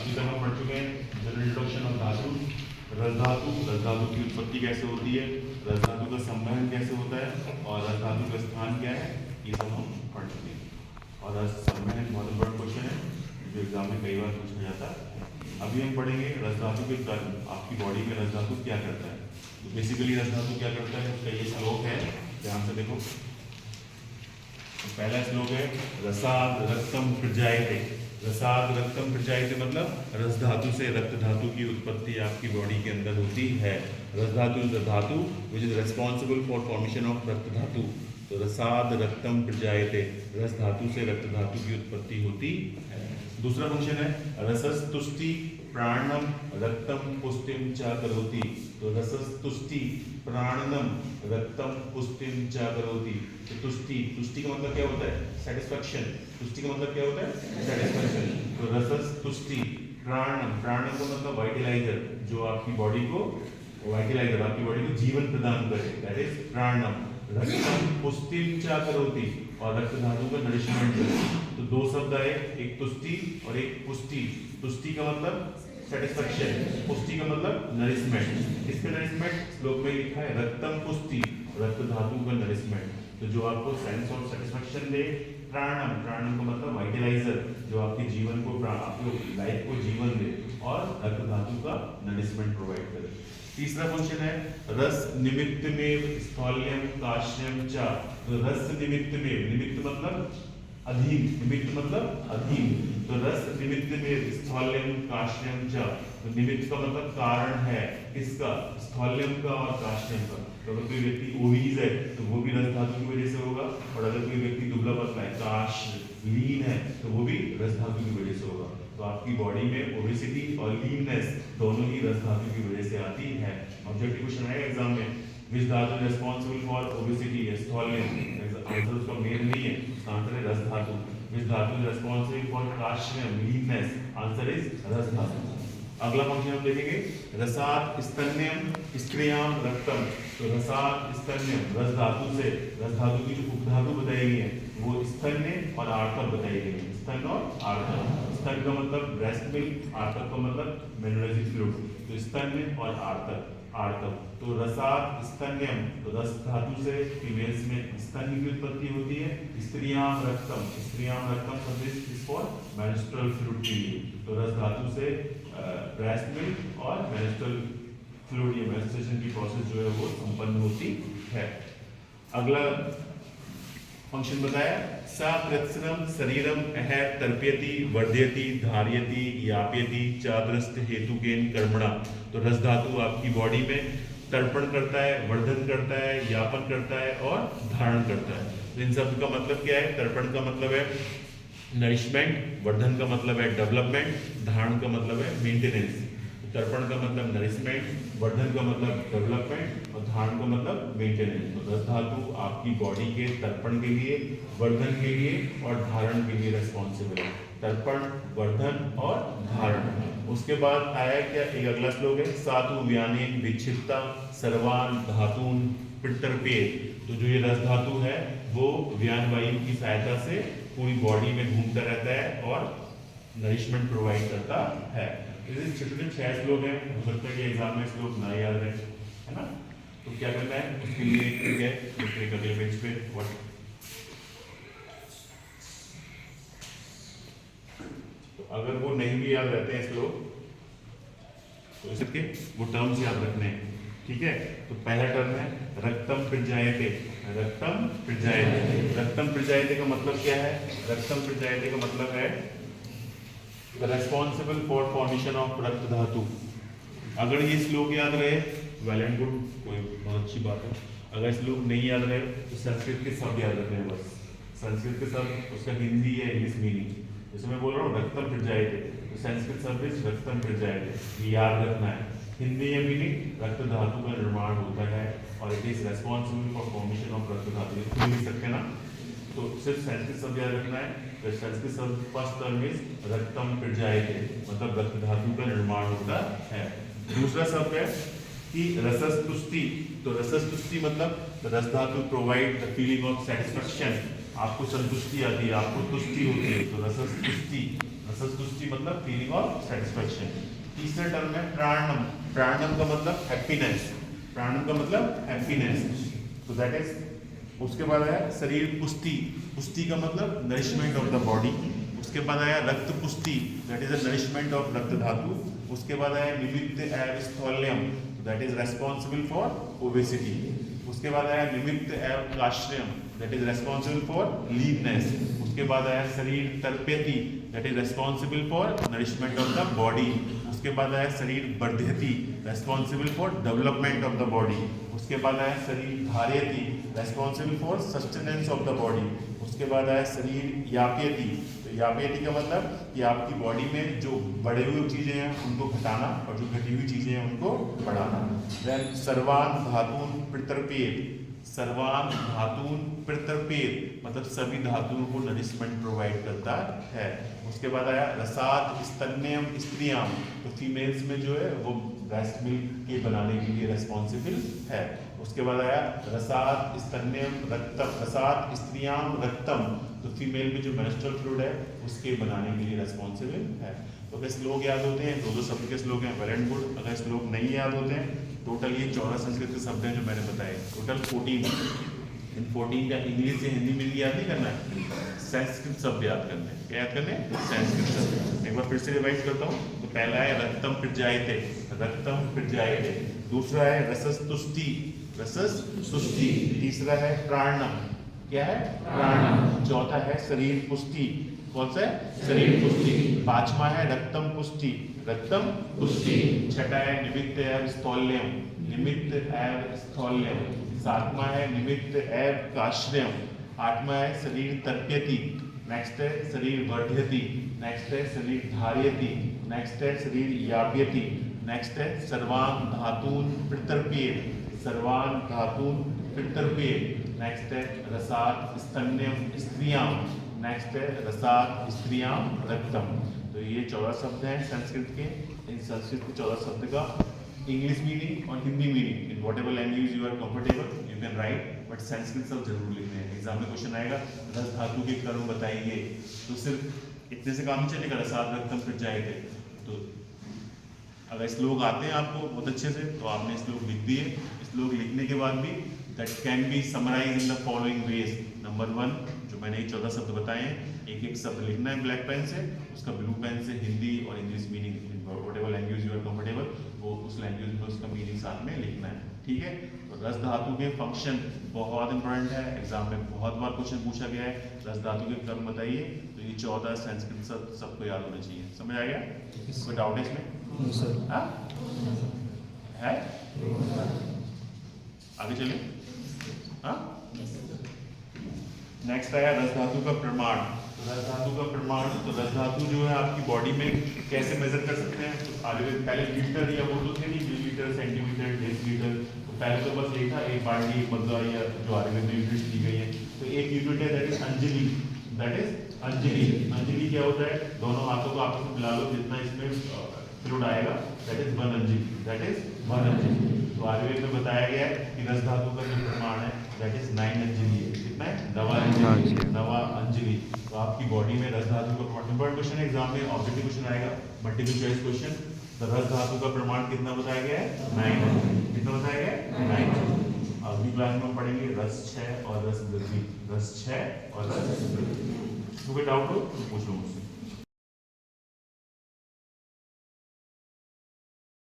अभी तक हम पढ़ चुके हैं जनरल इंट्रोडक्शन ऑफ धातु, रस धातु, रस धातु की उत्पत्ति कैसे होती है, रस धातु का संवहन कैसे होता है और रस धातु का स्थान क्या है, ये सब हम पढ़ चुके हैं। और रस संवहन बहुत इंपॉर्टेंट क्वेश्चन है जो एग्जाम में कई बार पूछा जाता है। अभी हम पढ़ेंगे रस धातु के कर्म, आपकी बॉडी में रस धातु क्या करता है। तो बेसिकली रस धातु क्या करता है, उसका ये श्लोक है, ध्यान से देखो। तो पहला श्लोक है रसाद रक्तम प्रजायते। रसाद रक्तम प्रजायते मतलब रस धातु से रक्त धातु की उत्पत्ति आपकी बॉडी के अंदर होती है। रस धातु इज द धातु which is responsible for formation of रक्त धातु। तो रसाद रक्तम प्रजायते, रस धातु से रक्त धातु की उत्पत्ति होती है। दूसरा फंक्शन है रसस्तुष्टि प्राणम रक्तम पुष्टिम च करोति। तो रसस्तुष्टि प्राणनम रक्तम पुष्टिम च करोति। तो तुष्टि, तुष्टि का मतलब क्या होता है, सेटिस्फैक्शन। तुष्टि का मतलब क्या होता है, सेटिस्फैक्शन। तो रसस्तुष्टि प्राणम, प्राणम का मतलब वाइटलाइजर, जो आपकी बॉडी को वाइटलाइजर, आपकी बॉडी को जीवन प्रदान करे, दैट इज प्राणम। रक्तम पुष्टिम च करोति, और रक्त धातु का नरिशमेंट। तो दो शब्द आए, एक तुष्टि और एक पुष्टि। तुष्टि का मतलब सेटिस्फैक्शन, पुष्टि का मतलब नरिशमेंट। इसका नरिशमेंट श्लोक में लिखा है रक्तम पुष्टि, रक्त धातु का नरिशमेंट। तो जो आपको सेंस ऑफ सेटिस्फैक्शन दे, प्राणम, प्राणम का मतलब वाइटलाइजर, जो आपके जीवन को, आपकी लाइफ को जीवन दे, और रक्त धातु का नरिशमेंट प्रोवाइड करे। तीसरा फंक्शन है रस निमित्त में स्थौल्यम काश्यम च। तो रस निमित्त में, निमित्त मतलब अधीन, निमित्त मतलब अधीन। तो रस निमित्त में स्थौल्यम काश्यम च। तो निमित्त का मतलब कारण है, किसका, स्थौल्यम का और काश्यम का। तो अगर कोई व्यक्ति ओबीज है तो वो भी रस धातु की वजह से होगा, और अगर कोई व्यक्ति दुबला पतला है, काश लीन है, तो वो भी रस धातु की वजह से होगा। तो आपकी बॉडी में ओबेसिटी और लीननेस दोनों ही रस धातु की वजह से आती है। ऑब्जेक्टिव क्वेश्चन है एग्जाम में, विच धातु रिस्पांसिबल फॉर ओबेसिटी, स्थौल्यम, आंसर उसका मेन नहीं है, उसका आंसर है रस धातु। विच धातु इज रिस्पांसिबल फॉर काश्यम, लीननेस, आंसर इज रस धातु। अगला फंक्शन हम देखेंगे रसात स्तन्यम स्त्रियाम रक्तम। तो रसात स्तन्यम, रस धातु से, रस धातु की जो उपधातु बताई गई है वो स्तन्य और आर्तक बताई गई है। स्तन और आर्तक, स्तन का मतलब ब्रेस्ट मिल्क, आर्तक का मतलब मेनोरेजिक फ्लूइड। तो स्तन्य और आर्तक, आर्तक। तो रसात स्तन्यम, तो रस धातु से फीमेल्स में स्तन्य की उत्पत्ति होती है। स्त्रियाम रक्तम, स्त्रियाम रक्तम शब्द इज फॉर मेंस्ट्रुअल फ्लूइड के लिए। तो रस धातु से ब्रेस्ट मिल्क और मेंस्ट्रुअल फ्लूइड, या मेंस्ट्रुएशन की प्रोसेस जो है वो संपन्न होती है। अगला फंक्शन बताया सा कृत्स्नम शरीरम अह तर्प्यति वर्धयति धार्यति याप्यति चादृष्ट हेतुकेन कर्मणा। तो रस धातु आपकी बॉडी में तर्पण करता है, वर्धन करता है, यापन करता है और धारण करता है। तो इन सब का मतलब क्या है, तर्पण का मतलब है नरिशमेंट, वर्धन का मतलब है डेवलपमेंट, धारण का मतलब है मेंटेनेंस। तर्पण का मतलब नरिशमेंट, वर्धन का मतलब डेवलपमेंट, और धारण का मतलब मेंटेनेंस। तो रस धातु आपकी बॉडी के तर्पण के लिए, वर्धन के लिए और धारण के लिए रिस्पॉन्सिबल है। तर्पण, वर्धन और धारण। उसके बाद आया क्या, एक अगला श्लोक है सातु व्यानेन विच्छित्ता सर्वान धातून पितर्पेत। तो जो ये रस धातु है वो व्यान वायु की सहायता से पूरी बॉडी में घूमता रहता है और नरिशमेंट प्रोवाइड करता है। छोटे 6 श्लोक हैं, हो सकता है कि एग्जाम में श्लोक ना याद रहे, है ना। तो क्या करना है उसके लिए, ठीक है, देखिए अगले पेज पे व्हाट। तो अगर वो नहीं भी याद रहते हैं श्लोक तो इसके वो टर्म्स याद रखने हैं, ठीक है। तो पहला टर्म है रक्तम प्रजायते। रक्तम प्रजायते, रक्तम प्रजायते का मतलब क्या है, रक्तम प्रजायते का मतलब है रेस्पॉन्सिबल फॉर फॉर्मेशन ऑफ रक्त धातु। अगर ये श्लोक याद रहे वेल एंड गुड, कोई बहुत अच्छी बात है। अगर श्लोक नहीं याद रहे तो संस्कृत के शब्द याद रखने हैं बस। संस्कृत के शब्द, उसका हिंदी या इंग्लिश मीनिंग। जैसे मैं बोल रहा हूँ रक्तम प्रजायते, तो संस्कृत शब्द इज रक्तम प्रजायते, ये याद रखना है। हिंदी या मीनिंग रक्त धातु का निर्माण होता है और it is responsible for formation of रक्त धातु। ये लिख सकते हैं ना, तो सिर्फ संस्कृत शब्द याद रखना है। तो संस्कृत शब्द फर्स्ट टर्म इज रक्तम प्रजायते, मतलब रक्त धातु का निर्माण होता है। दूसरा शब्द है कि रसस्तुष्टि। तो रसस्तुष्टि मतलब रस धातु provide the feeling of satisfaction, आपको संतुष्टि आती है, आपको तुष्टि होती है। तो रसस्तुष्टि रसस तुष्टि मतलब फीलिंग ऑफ सेटिस्फेक्शन। तीसरा टर्म है प्राणम। प्राणम का मतलब हैप्पीनेस, प्राणम का मतलब हैप्पीनेस, तो दैट इज। उसके बाद आया शरीर पुष्टि, पुष्टि का मतलब नरिशमेंट ऑफ द बॉडी। उसके बाद आया रक्त पुष्टि, that is the nourishment of रक्त धातु। उसके बाद आया निमित्त एव स्थौल्यम, that is responsible for obesity. उसके बाद आया निमित्त एव काश्यम, that is responsible for leanness. उसके बाद आया शरीर तर्प्यति, that is responsible for nourishment of the body. उसके बाद आया शरीर वर्ध्यति, responsible for development of the body. उसके बाद आया शरीर धारयति, responsible for sustenance of the body. उसके बाद आया शरीर याप्यति, तो याप्यति का मतलब कि आपकी बॉडी में जो बढ़े हुए चीजें हैं उनको घटाना और जो घटी हुई चीजें हैं उनको बढ़ाना। देन सर्वान धातून प्रतर्पेत, सर्वान धातून प्रतर्पेत मतलब सभी धातुओं को नरिशमेंट प्रोवाइड करता है। उसके बाद आया रसात स्तन्यम स्त्रियाम, तो फीमेल्स में जो है वो ब्रेस्ट मिल्क के बनाने के लिए रेस्पॉन्सिबल है। उसके बाद आया रसात स्तन्यम रक्तम, रसात स्त्रियाम रक्तम, तो फीमेल में जो मेंस्ट्रुअल फ्लूइड है उसके बनाने के लिए रेस्पॉन्सिबल है। तो अगर श्लोक याद होते हैं, दो शब्द के श्लोक हैं, वेल एंड गुड। अगर श्लोक नहीं याद होते हैं, टोटल ये 14 संस्कृत के शब्द हैं जो मैंने बताए, टोटल 14। इन 14 का इंग्लिश से हिंदी में याद नहीं करना है, संस्कृत शब्द याद करने हैं। क्या याद करने हैं? संस्कृत शब्द। एक बार फिर से रिवाइज करता हूँ। तो पहला है रक्तम प्रजायते, रक्तम प्रजायते। दूसरा है रसस तुष्टि, रसस तुष्टि। तीसरा है प्राणम, क्या है? प्राणम। चौथा है शरीर पुष्टि, कौन सा है? शरीर पुष्टि। पांचवा है रक्तम पुष्टि, रक्तम पुष्टि। छठा है निमित्त एव स्थौल्यम, निमित्त एव स्थौल्यम। सातवां है निमित्त एव काश्यम। आठवां है शरीर तर्प्यति। नेक्स्ट है शरीर वर्ध्यति। नेक्स्ट है शरीर धारयति। नेक्स्ट है शरीर याप्यति। नेक्स्ट है सर्वान धातून प्रतर्पेत, सर्वान धातून प्रतर्पेत। नेक्स्ट है रसात स्तन्यम स्त्रियाम। नेक्स्ट है रसात स्त्रियाम रक्तम। तो ये 14 शब्द हैं संस्कृत के। इन संस्कृत के 14 शब्द का इंग्लिश मीनिंग और Hindi meaning in whatever language you are comfortable you can write, but Sanskrit सब जरूर लिखने हैं। एग्जाम में क्वेश्चन आएगा रस धातु के कर्म बताइए, तो सिर्फ इतने से काम नहीं चलेगा, रसात रक्तम फिर जाएंगे। तो अगर श्लोक आते हैं आपको बहुत अच्छे से तो आपने श्लोक लिख दिए। श्लोक लिखने के बाद भी that can be summarise in the following ways. Number 1 जो मैंने ये 14 शब्द बताए हैं, एक एक शब्द लिखना है ब्लैक पेन से, उसका ब्लू पेन से हिंदी और English meaning whatever language you are comfortable वो उस लैंग्वेज में उसका मीनिंग साथ में लिखना है, ठीक है। तो रस धातु के फंक्शन बहुत इंपॉर्टेंट है, एग्जाम में बहुत बार क्वेश्चन पूछा गया है। रस धातु के कर्म बताइए, तो ये 14 संस्कृत शब्द सबको याद होना चाहिए। समझ आ गया? कोई डाउट है इसमें? है? आगे चलिए। हाँ, नेक्स्ट आया रस धातु का प्रमाण। रस धातु का प्रमाण, तो रस धातु जो है आपकी बॉडी में कैसे मेजर कर सकते हैं? तो आयुर्वेद पहले लीटर या बोलते थे नहीं, मिलीलीटर, सेंटीमीटर, डेसीलीटर, तो पहले तो बस एक था, एक बाल्टी, एक मग्गा, या जो आयुर्वेद में यूनिट दी गई है। तो एक यूनिट है that is Anjali, that is Anjali. Anjali क्या होता है? दोनों हाथों को आपस में मिला लो, जितना इसमें फ्लूइड आएगा that is 1 Anjali, that is 1 Anjali. तो आयुर्वेद में बताया गया है कि रस धातु का जो प्रमाण है दैट इज 9 अंजलि है। कितना है? 9 अंजलि, 9 अंजलि। तो आपकी बॉडी में रस धातु का प्रमाण, इंपॉर्टेंट क्वेश्चन है, एग्जाम में ऑब्जेक्टिव क्वेश्चन आएगा, मल्टीपल चॉइस क्वेश्चन। तो रस धातु का प्रमाण कितना बताया गया है? 9 अंजलि। कितना बताया गया है? 9 अंजलि। अगली क्लास में हम पढ़ेंगे रस 6 और रस वृद्धि, रस 6 और रस वृद्धि। कोई डाउट हो तो पूछ लो मुझसे।